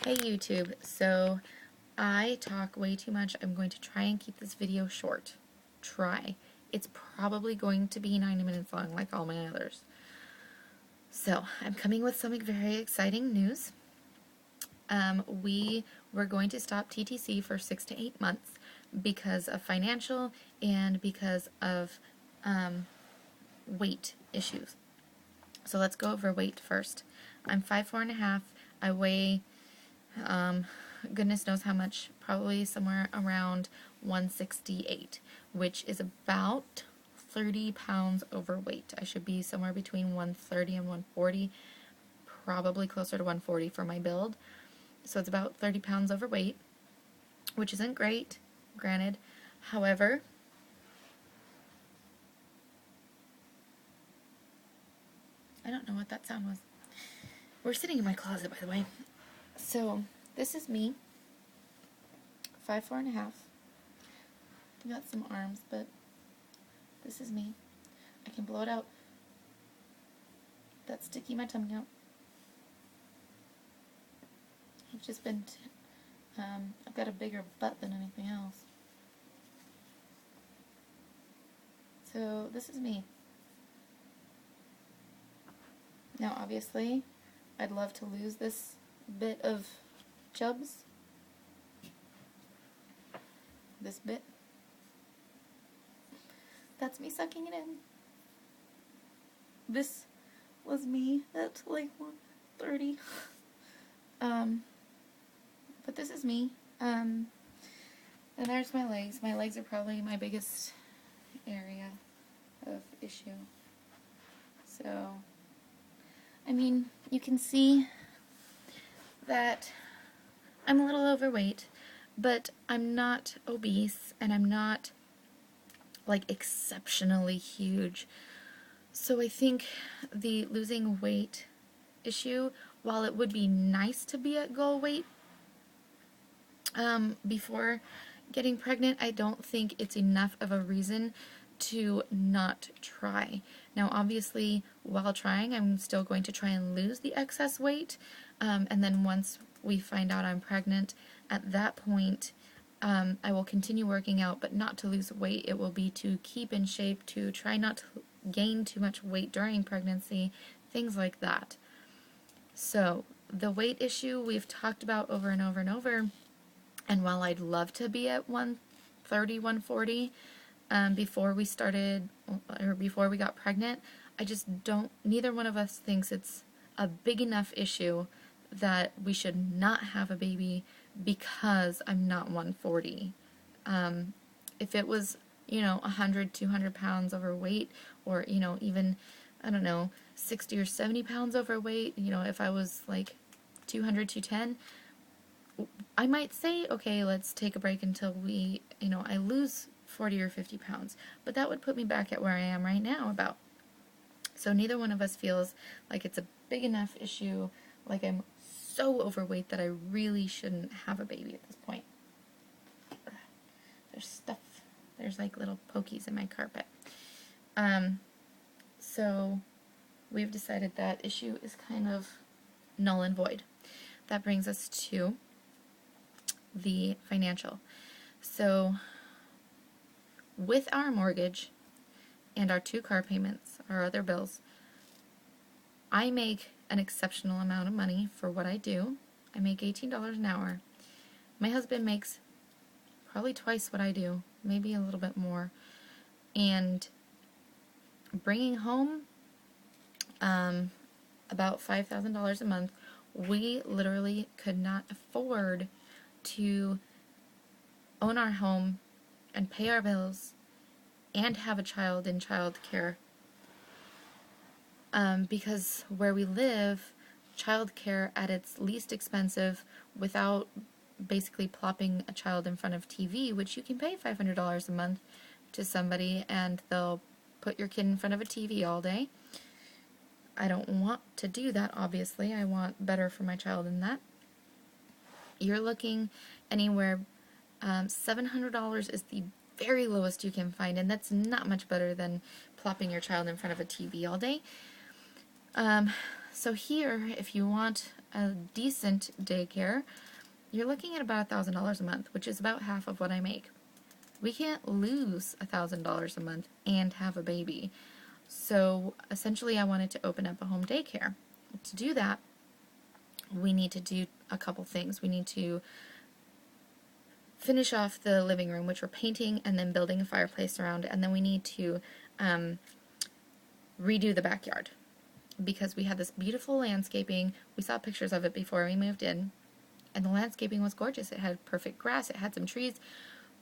Hey YouTube, so I talk way too much. I'm going to try and keep this video short. Try. It's probably going to be 90 minutes long like all my others. So I'm coming with some very exciting news. We were going to stop TTC for 6 to 8 months because of financial and because of weight issues. So let's go over weight first. I'm 5'4.5". I weigh goodness knows how much, probably somewhere around 168, which is about 30 pounds overweight. I should be somewhere between 130 and 140, probably closer to 140 for my build. So it's about 30 pounds overweight, which isn't great, granted. However, I don't know what that sound was. We're sitting in my closet, by the way. So this is me, 5'4.5". I got some arms, but this is me. I can blow it out. That's sticking my tummy out. I've just been, I've got a bigger butt than anything else. So this is me. Now obviously, I'd love to lose this bit of chubs. This bit. That's me sucking it in. This was me at like 130. But this is me. And there's my legs. My legs are probably my biggest area of issue. So, I mean, you can see that I'm a little overweight, but I'm not obese, and I'm not like exceptionally huge. So I think the losing weight issue, while it would be nice to be at goal weight before getting pregnant, I don't think it's enough of a reason to not try. Now obviously, while trying, I'm still going to try and lose the excess weight, and then once we find out I'm pregnant, at that point I will continue working out, but not to lose weight. It will be to keep in shape, to try not to gain too much weight during pregnancy, things like that. So the weight issue we've talked about over and over and over, and while I'd love to be at 130, 140 before we started, or before we got pregnant, I just don't, neither one of us thinks it's a big enough issue that we should not have a baby because I'm not 140. If it was, 100, 200 pounds overweight, or, even, I don't know, 60 or 70 pounds overweight, if I was like 200, 210, I might say, okay, let's take a break until we, I lose 40 or 50 pounds. But that would put me back at where I am right now about. So neither one of us feels like it's a big enough issue, like I'm so overweight that I really shouldn't have a baby at this point. There's stuff, there's like little pokies in my carpet. So we've decided that issue is kind of null and void. That brings us to the financial. So with our mortgage and our 2 car payments, our other bills, I make an exceptional amount of money for what I do. I make $18 an hour. My husband makes probably twice what I do, maybe a little bit more. And bringing home about $5,000 a month, we literally could not afford to own our home and pay our bills and have a child in child care. Because where we live, child care at its least expensive, without basically plopping a child in front of TV, which you can pay $500 a month to somebody and they'll put your kid in front of a TV all day. I don't want to do that, obviously. I want better for my child than that. You're looking anywhere, $700 is the very lowest you can find, and that's not much better than plopping your child in front of a TV all day. So here, if you want a decent daycare, you're looking at about $1,000 a month, which is about half of what I make. We can't lose $1,000 a month and have a baby. So essentially I wanted to open up a home daycare. To do that, we need to do a couple things. We need to finish off the living room, which we're painting and then building a fireplace around, and then we need to redo the backyard because we had this beautiful landscaping. We saw pictures of it before we moved in, and the landscaping was gorgeous. It had perfect grass, it had some trees,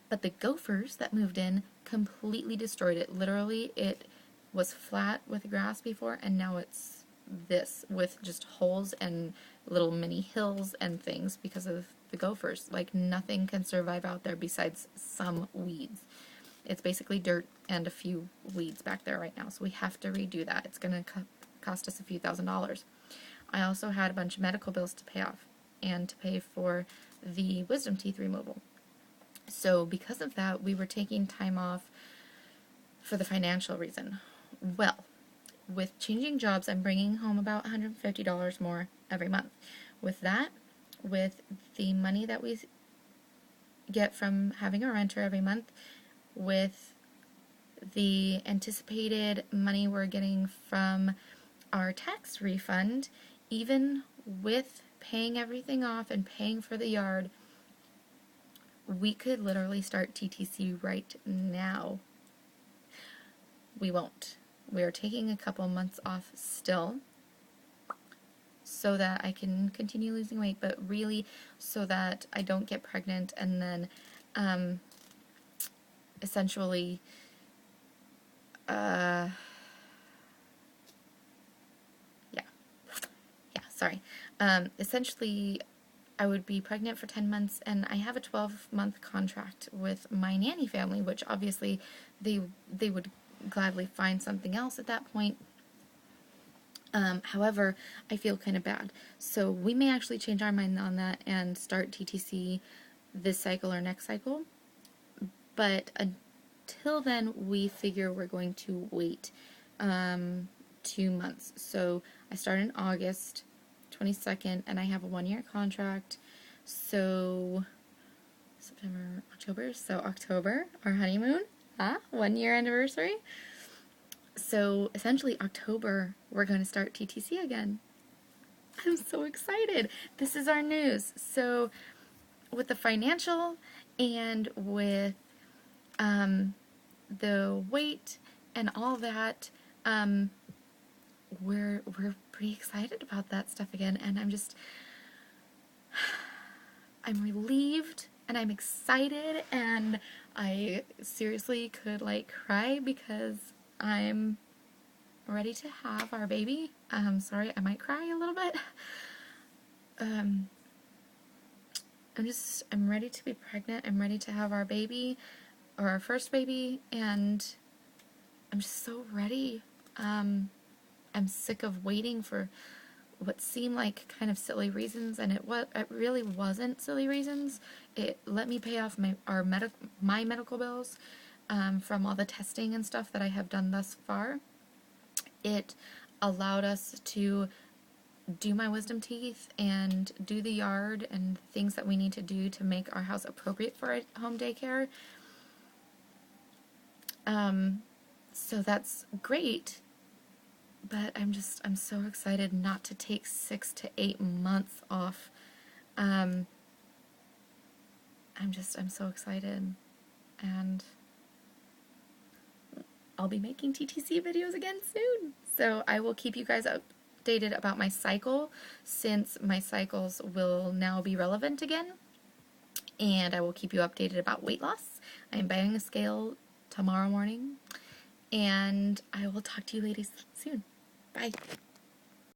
but the gophers that moved in completely destroyed it. Literally, it was flat with grass before, and now it's this with just holes and little mini hills and things because of the gophers. Like, nothing can survive out there besides some weeds. It's basically dirt and a few weeds back there right now, so we have to redo that. It's going to cost us a few $1,000s. I also had a bunch of medical bills to pay off and to pay for the wisdom teeth removal. So because of that, we were taking time off for the financial reason. Well, with changing jobs, I'm bringing home about $150 more every month. With that, with the money that we get from having a renter every month, with the anticipated money we're getting from our tax refund, even with paying everything off and paying for the yard, we could literally start TTC right now. We won't. We are taking a couple months off still so that I can continue losing weight, but really so that I don't get pregnant and then essentially essentially I would be pregnant for 10 months, and I have a 12-month contract with my nanny family, which obviously they would gladly find something else at that point. However, I feel kind of bad. So we may actually change our mind on that and start TTC this cycle or next cycle. But until then, we figure we're going to wait 2 months. So I start in August 22nd, and I have a 1-year contract. So September, October. So October, our honeymoon. 1-year anniversary. So essentially October, we're going to start TTC again. I'm so excited. This is our news. So with the financial and with the weight and all that, we're pretty excited about that stuff again, and I'm relieved and I'm excited, and I seriously could cry because I'm ready to have our baby. Sorry, I might cry a little bit. I'm ready to be pregnant. I'm ready to have our baby, or our first baby, and I'm just so ready. I'm sick of waiting for what seemed like kind of silly reasons, and it really wasn't silly reasons. It let me pay off my medical bills from all the testing and stuff that I have done thus far. It allowed us to do my wisdom teeth and do the yard and things that we need to do to make our house appropriate for a home daycare. So that's great, but I'm so excited not to take 6 to 8 months off. I'm so excited, and I'll be making TTC videos again soon. So I will keep you guys updated about my cycle, since my cycles will now be relevant again. And I will keep you updated about weight loss. I am buying a scale tomorrow morning. And I will talk to you ladies soon. Bye.